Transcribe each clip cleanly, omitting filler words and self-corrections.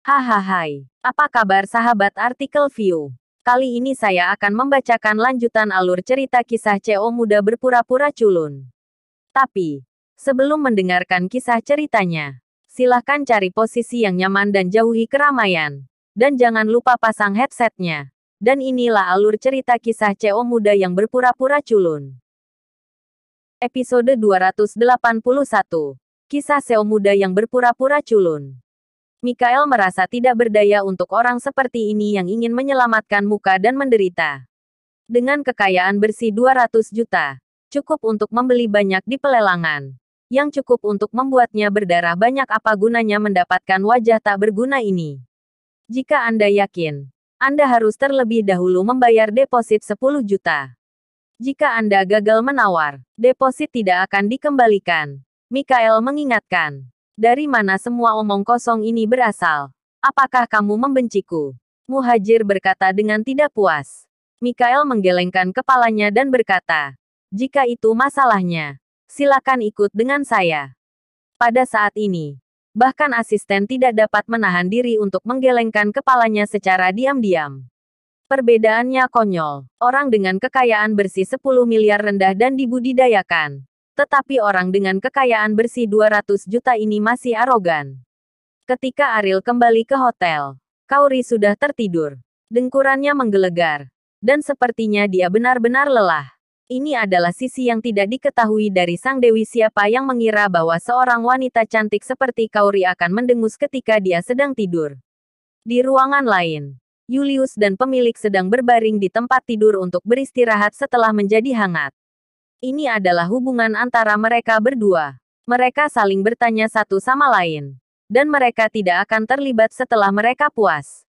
Hahaha, apa kabar sahabat artikel view? Kali ini saya akan membacakan lanjutan alur cerita kisah CO muda berpura-pura culun. Tapi, sebelum mendengarkan kisah ceritanya, silahkan cari posisi yang nyaman dan jauhi keramaian. Dan jangan lupa pasang headsetnya. Dan inilah alur cerita kisah CO muda yang berpura-pura culun. Episode 281. Kisah CO muda yang berpura-pura culun. Mikael merasa tidak berdaya untuk orang seperti ini yang ingin menyelamatkan muka dan menderita. Dengan kekayaan bersih 200 juta, cukup untuk membeli banyak di pelelangan. Yang cukup untuk membuatnya berdarah banyak, apa gunanya mendapatkan wajah tak berguna ini? Jika Anda yakin, Anda harus terlebih dahulu membayar deposit 10 juta. Jika Anda gagal menawar, deposit tidak akan dikembalikan. Mikael mengingatkan. Dari mana semua omong kosong ini berasal? Apakah kamu membenciku? Muhajir berkata dengan tidak puas. Mikael menggelengkan kepalanya dan berkata, jika itu masalahnya, silakan ikut dengan saya. Pada saat ini, bahkan asisten tidak dapat menahan diri untuk menggelengkan kepalanya secara diam-diam. Perbedaannya konyol. Orang dengan kekayaan bersih 10 miliar rendah dan dibudidayakan. Tetapi orang dengan kekayaan bersih 200 juta ini masih arogan. Ketika Ariel kembali ke hotel, Kauri sudah tertidur. Dengkurannya menggelegar. Dan sepertinya dia benar-benar lelah. Ini adalah sisi yang tidak diketahui dari sang dewi. Siapa yang mengira bahwa seorang wanita cantik seperti Kauri akan mendengus ketika dia sedang tidur. Di ruangan lain, Julius dan pemilik sedang berbaring di tempat tidur untuk beristirahat setelah menjadi hangat. Ini adalah hubungan antara mereka berdua. Mereka saling bertanya satu sama lain. Dan mereka tidak akan terlibat setelah mereka puas.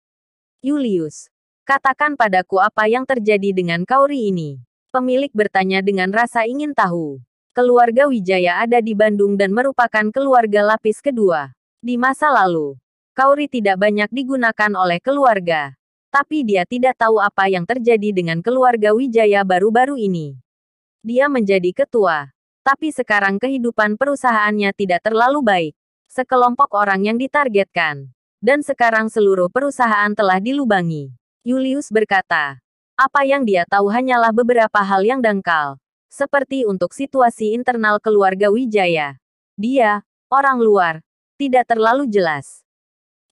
Julius, katakan padaku apa yang terjadi dengan Kauri ini. Pemilik bertanya dengan rasa ingin tahu. Keluarga Wijaya ada di Bandung dan merupakan keluarga lapis kedua. Di masa lalu, Kauri tidak banyak digunakan oleh keluarga. Tapi dia tidak tahu apa yang terjadi dengan keluarga Wijaya baru-baru ini. Dia menjadi ketua. Tapi sekarang kehidupan perusahaannya tidak terlalu baik. Sekelompok orang yang ditargetkan. Dan sekarang seluruh perusahaan telah dilubangi. Julius berkata. Apa yang dia tahu hanyalah beberapa hal yang dangkal. Seperti untuk situasi internal keluarga Wijaya. Dia, orang luar, tidak terlalu jelas.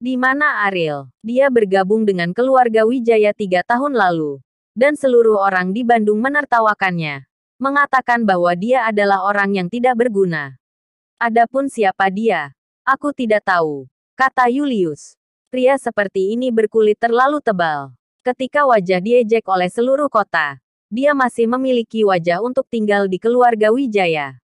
Di mana Ariel? Dia bergabung dengan keluarga Wijaya 3 tahun lalu. Dan seluruh orang di Bandung menertawakannya. Mengatakan bahwa dia adalah orang yang tidak berguna. Adapun siapa dia, aku tidak tahu, kata Julius. Pria seperti ini berkulit terlalu tebal. Ketika wajah diejek oleh seluruh kota, dia masih memiliki wajah untuk tinggal di keluarga Wijaya.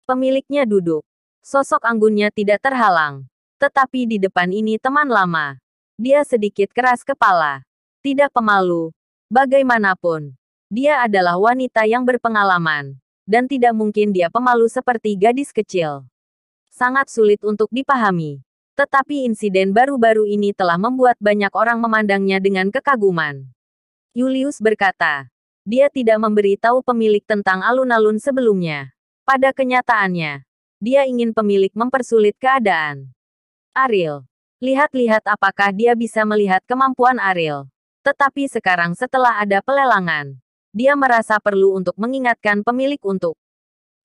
Pemiliknya duduk. Sosok anggunnya tidak terhalang. Tetapi di depan ini teman lama. Dia sedikit keras kepala. Tidak pemalu. Bagaimanapun. Dia adalah wanita yang berpengalaman. Dan tidak mungkin dia pemalu seperti gadis kecil. Sangat sulit untuk dipahami. Tetapi insiden baru-baru ini telah membuat banyak orang memandangnya dengan kekaguman. Julius berkata. Dia tidak memberitahu pemilik tentang alun-alun sebelumnya. Pada kenyataannya, dia ingin pemilik mempersulit keadaan. Ariel. Lihat-lihat apakah dia bisa melihat kemampuan Ariel. Tetapi sekarang setelah ada pelelangan, dia merasa perlu untuk mengingatkan pemilik untuk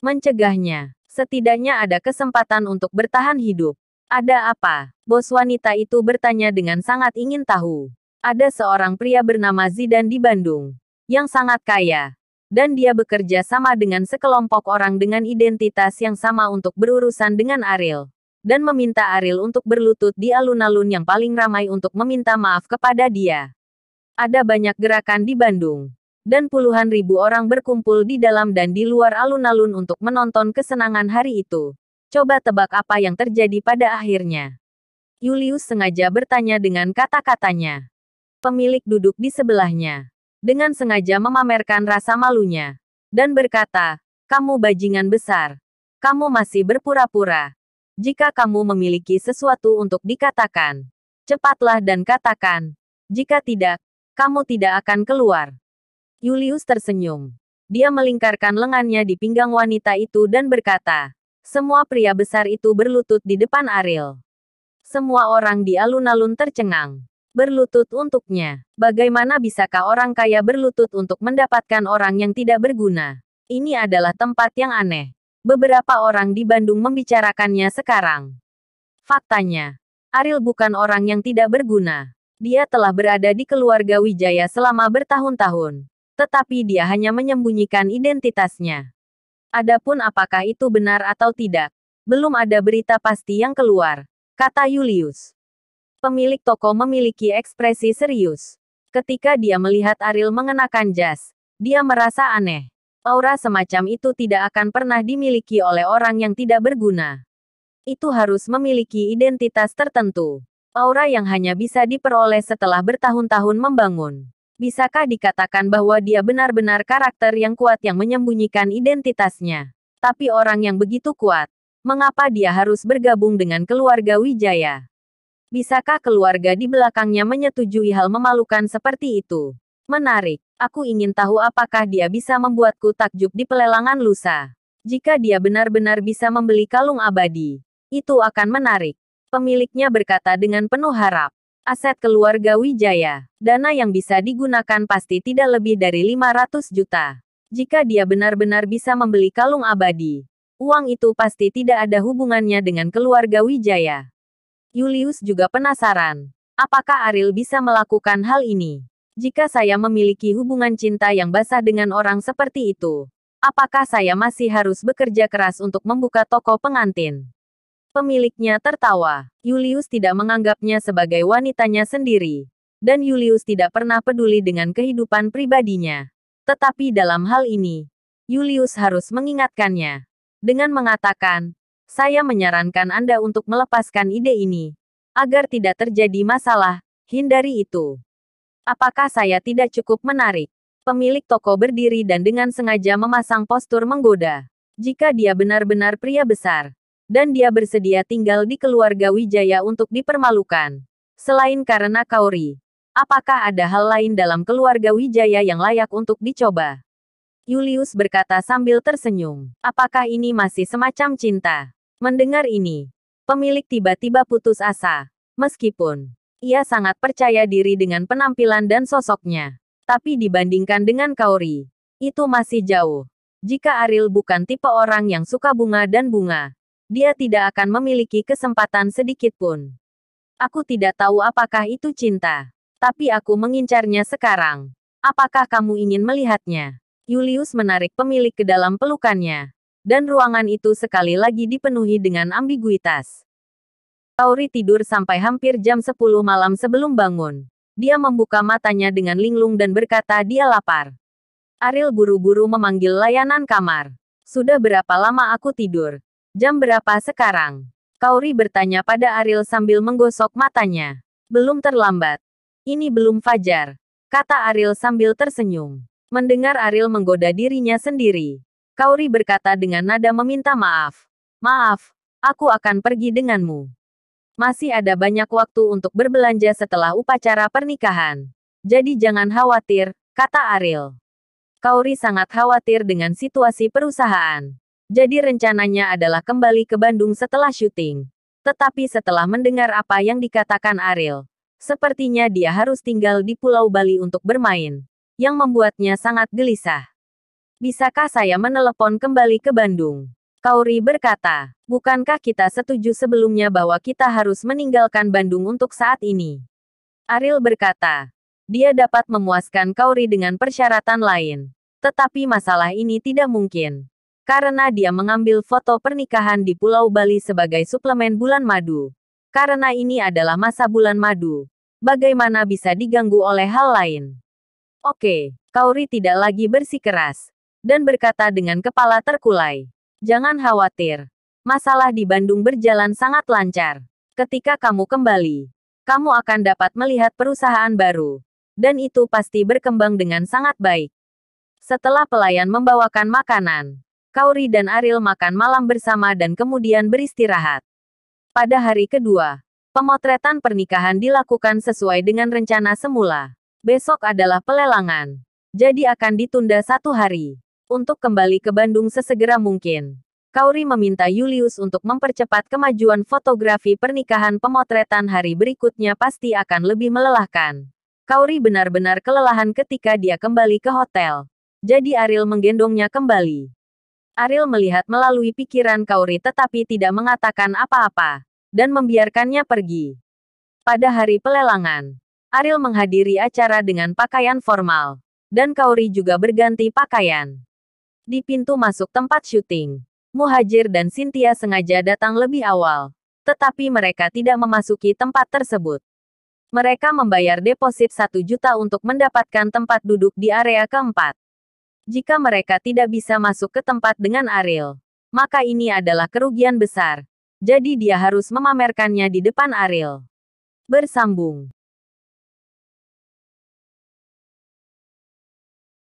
mencegahnya. Setidaknya ada kesempatan untuk bertahan hidup. Ada apa? Bos wanita itu bertanya dengan sangat ingin tahu. Ada seorang pria bernama Zidan di Bandung, yang sangat kaya. Dan dia bekerja sama dengan sekelompok orang dengan identitas yang sama untuk berurusan dengan Ariel. Dan meminta Ariel untuk berlutut di alun-alun yang paling ramai untuk meminta maaf kepada dia. Ada banyak gerakan di Bandung. Dan puluhan ribu orang berkumpul di dalam dan di luar alun-alun untuk menonton kesenangan hari itu. Coba tebak apa yang terjadi pada akhirnya. Julius sengaja bertanya dengan kata-katanya. Pemilik duduk di sebelahnya. Dengan sengaja memamerkan rasa malunya. Dan berkata, kamu bajingan besar. Kamu masih berpura-pura. Jika kamu memiliki sesuatu untuk dikatakan, cepatlah dan katakan. Jika tidak, kamu tidak akan keluar. Julius tersenyum. Dia melingkarkan lengannya di pinggang wanita itu dan berkata, semua pria besar itu berlutut di depan Ariel. Semua orang di alun-alun tercengang. Berlutut untuknya. Bagaimana bisakah orang kaya berlutut untuk mendapatkan orang yang tidak berguna? Ini adalah tempat yang aneh. Beberapa orang di Bandung membicarakannya sekarang. Faktanya, Ariel bukan orang yang tidak berguna. Dia telah berada di keluarga Wijaya selama bertahun-tahun. Tetapi dia hanya menyembunyikan identitasnya. Adapun apakah itu benar atau tidak, belum ada berita pasti yang keluar, kata Julius. Pemilik toko memiliki ekspresi serius. Ketika dia melihat Ariel mengenakan jas, dia merasa aneh. Aura semacam itu tidak akan pernah dimiliki oleh orang yang tidak berguna. Itu harus memiliki identitas tertentu. Aura yang hanya bisa diperoleh setelah bertahun-tahun membangun. Bisakah dikatakan bahwa dia benar-benar karakter yang kuat yang menyembunyikan identitasnya? Tapi orang yang begitu kuat, mengapa dia harus bergabung dengan keluarga Wijaya? Bisakah keluarga di belakangnya menyetujui hal memalukan seperti itu? Menarik. Aku ingin tahu apakah dia bisa membuatku takjub di pelelangan lusa. Jika dia benar-benar bisa membeli kalung abadi, itu akan menarik. Pemiliknya berkata dengan penuh harap. Aset keluarga Wijaya, dana yang bisa digunakan pasti tidak lebih dari 500 juta. Jika dia benar-benar bisa membeli kalung abadi, uang itu pasti tidak ada hubungannya dengan keluarga Wijaya. Julius juga penasaran. Apakah Ariel bisa melakukan hal ini? Jika saya memiliki hubungan cinta yang basah dengan orang seperti itu, apakah saya masih harus bekerja keras untuk membuka toko pengantin? Pemiliknya tertawa. Julius tidak menganggapnya sebagai wanitanya sendiri. Dan Julius tidak pernah peduli dengan kehidupan pribadinya. Tetapi dalam hal ini, Julius harus mengingatkannya. Dengan mengatakan, saya menyarankan Anda untuk melepaskan ide ini. Agar tidak terjadi masalah, hindari itu. Apakah saya tidak cukup menarik? Pemilik toko berdiri dan dengan sengaja memasang postur menggoda. Jika dia benar-benar pria besar, dan dia bersedia tinggal di keluarga Wijaya untuk dipermalukan. Selain karena Kaori, apakah ada hal lain dalam keluarga Wijaya yang layak untuk dicoba? Julius berkata sambil tersenyum. Apakah ini masih semacam cinta? Mendengar ini, pemilik tiba-tiba putus asa. Meskipun ia sangat percaya diri dengan penampilan dan sosoknya. Tapi dibandingkan dengan Kaori, itu masih jauh. Jika Ariel bukan tipe orang yang suka bunga dan bunga, dia tidak akan memiliki kesempatan sedikit pun. Aku tidak tahu apakah itu cinta. Tapi aku mengincarnya sekarang. Apakah kamu ingin melihatnya? Julius menarik pemilik ke dalam pelukannya. Dan ruangan itu sekali lagi dipenuhi dengan ambiguitas. Kaori tidur sampai hampir jam 10 malam sebelum bangun. Dia membuka matanya dengan linglung dan berkata dia lapar. Ariel buru-buru memanggil layanan kamar. Sudah berapa lama aku tidur? Jam berapa sekarang? Kaori bertanya pada Ariel sambil menggosok matanya. Belum terlambat. Ini belum fajar, kata Ariel sambil tersenyum. Mendengar Ariel menggoda dirinya sendiri, Kaori berkata dengan nada meminta maaf. Maaf, aku akan pergi denganmu. Masih ada banyak waktu untuk berbelanja setelah upacara pernikahan. Jadi jangan khawatir, kata Ariel. Kaori sangat khawatir dengan situasi perusahaan. Jadi rencananya adalah kembali ke Bandung setelah syuting. Tetapi setelah mendengar apa yang dikatakan Ariel, sepertinya dia harus tinggal di Pulau Bali untuk bermain, yang membuatnya sangat gelisah. Bisakah saya menelepon kembali ke Bandung? Kaori berkata, bukankah kita setuju sebelumnya bahwa kita harus meninggalkan Bandung untuk saat ini? Ariel berkata, dia dapat memuaskan Kaori dengan persyaratan lain. Tetapi masalah ini tidak mungkin. Karena dia mengambil foto pernikahan di Pulau Bali sebagai suplemen bulan madu. Karena ini adalah masa bulan madu. Bagaimana bisa diganggu oleh hal lain? Oke, Kaori tidak lagi bersikeras. Dan berkata dengan kepala terkulai. Jangan khawatir. Masalah di Bandung berjalan sangat lancar. Ketika kamu kembali, kamu akan dapat melihat perusahaan baru. Dan itu pasti berkembang dengan sangat baik. Setelah pelayan membawakan makanan, Kaori dan Ariel makan malam bersama dan kemudian beristirahat. Pada hari kedua, pemotretan pernikahan dilakukan sesuai dengan rencana semula. Besok adalah pelelangan. Jadi akan ditunda 1 hari. Untuk kembali ke Bandung sesegera mungkin. Kauri meminta Julius untuk mempercepat kemajuan fotografi pernikahan. Pemotretan hari berikutnya pasti akan lebih melelahkan. Kauri benar-benar kelelahan ketika dia kembali ke hotel. Jadi Ariel menggendongnya kembali. Ariel melihat melalui pikiran Kauri tetapi tidak mengatakan apa-apa, dan membiarkannya pergi. Pada hari pelelangan, Ariel menghadiri acara dengan pakaian formal, dan Kauri juga berganti pakaian. Di pintu masuk tempat syuting, Muhajir dan Cynthia sengaja datang lebih awal, tetapi mereka tidak memasuki tempat tersebut. Mereka membayar deposit 1 juta untuk mendapatkan tempat duduk di area keempat. Jika mereka tidak bisa masuk ke tempat dengan Ariel, maka ini adalah kerugian besar. Jadi dia harus memamerkannya di depan Ariel. Bersambung.